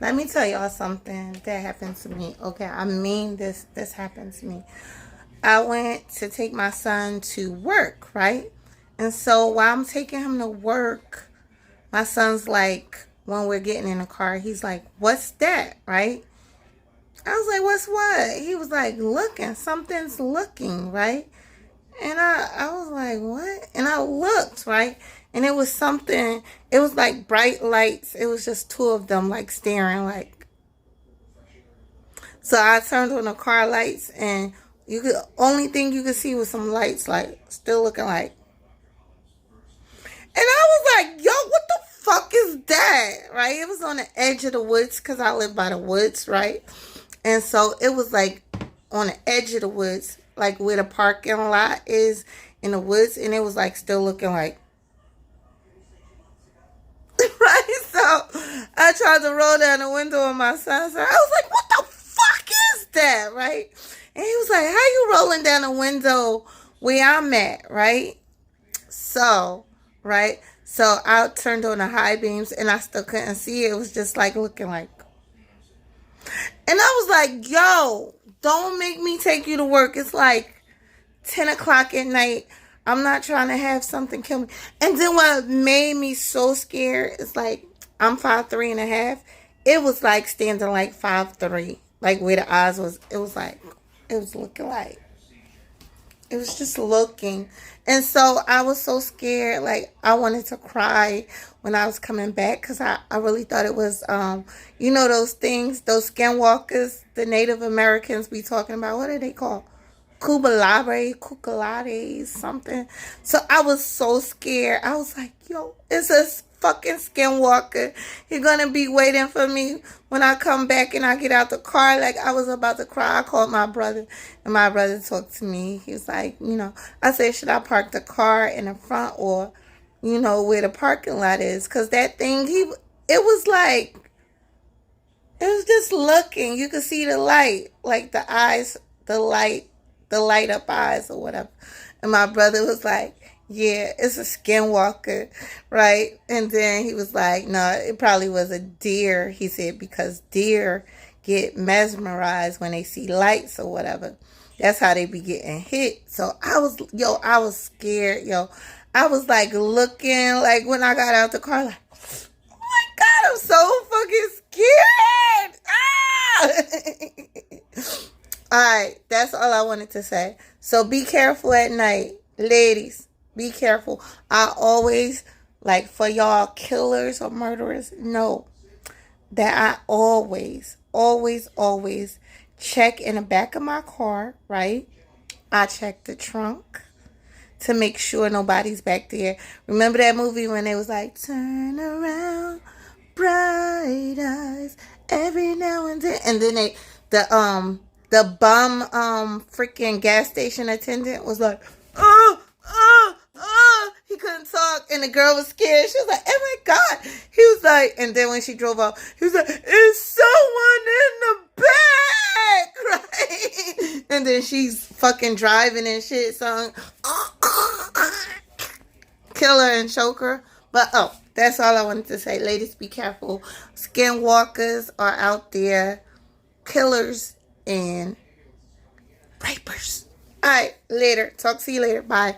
Let me tell y'all something that happened to me. Okay, I mean this happened to me. I went to take my son to work, right? And so while I'm taking him to work, my son's like, when we're getting in the car, he's like, "What's that?" Right? I was like, "What's what?" He was like, "Looking, something's looking," right? And I was like, "What?" And I looked, right? And it was something, it was like bright lights. It was just two of them like staring like. So I turned on the car lights, and you could only thing you could see was some lights like still looking like. And I was like, "Yo, what the fuck is that?" Right? It was on the edge of the woods because I live by the woods, right? And so it was like on the edge of the woods, like where the parking lot is in the woods, and it was like still looking like. Right? So I tried to roll down the window on my son. So I was like, "What the fuck is that?" Right? And he was like, "How you rolling down the window where I'm at?" Right? So, right? So I turned on the high beams and I still couldn't see it. It was just like looking like. And I was like, "Yo, don't make me take you to work. It's like 10 o'clock at night. I'm not trying to have something kill me." And then what made me so scared is like, I'm 5'3.5". It was like standing like 5'3", like where the eyes was. It was like, it was looking like. It was just looking. And so I was so scared. Like, I wanted to cry when I was coming back because I really thought it was, those things, those skinwalkers, the Native Americans be talking about. What are they called? Kukulades, something. So I was so scared. I was like, "Yo, it's a fucking skinwalker. He's gonna be waiting for me when I come back and I get out the car." Like, I was about to cry. I called my brother, and my brother talked to me. He was like, I said, "Should I park the car in the front or, where the parking lot is?" Because that thing, it was like, it was just looking. You could see the light, like the eyes, the light, the light up eyes or whatever. And my brother was like, "Yeah, it's a skinwalker," right? And then he was like, "No, it probably was a deer." He said, "Because deer get mesmerized when they see lights or whatever. That's how they be getting hit." So I was scared, yo. I was like looking, like when I got out the car, like, "Oh my God, I'm so fucking scared." All right, that's all I wanted to say. So be careful at night, ladies. Be careful. I always, like, for y'all killers or murderers, know that I always, always, always check in the back of my car, right? I check the trunk to make sure nobody's back there. Remember that movie when it was like, "Turn around, bright eyes," every now and then the bum freaking gas station attendant was like, "Oh, oh, oh," he couldn't talk, and the girl was scared. She was like, "Oh my God." He was like, and then when she drove off, he was like, "Is someone in the back?" Right? And then she's fucking driving and shit, so kill her and choke her. But that's all I wanted to say. Ladies, be careful. Skinwalkers are out there, killers and rapers. All right, later. Talk to you later. Bye.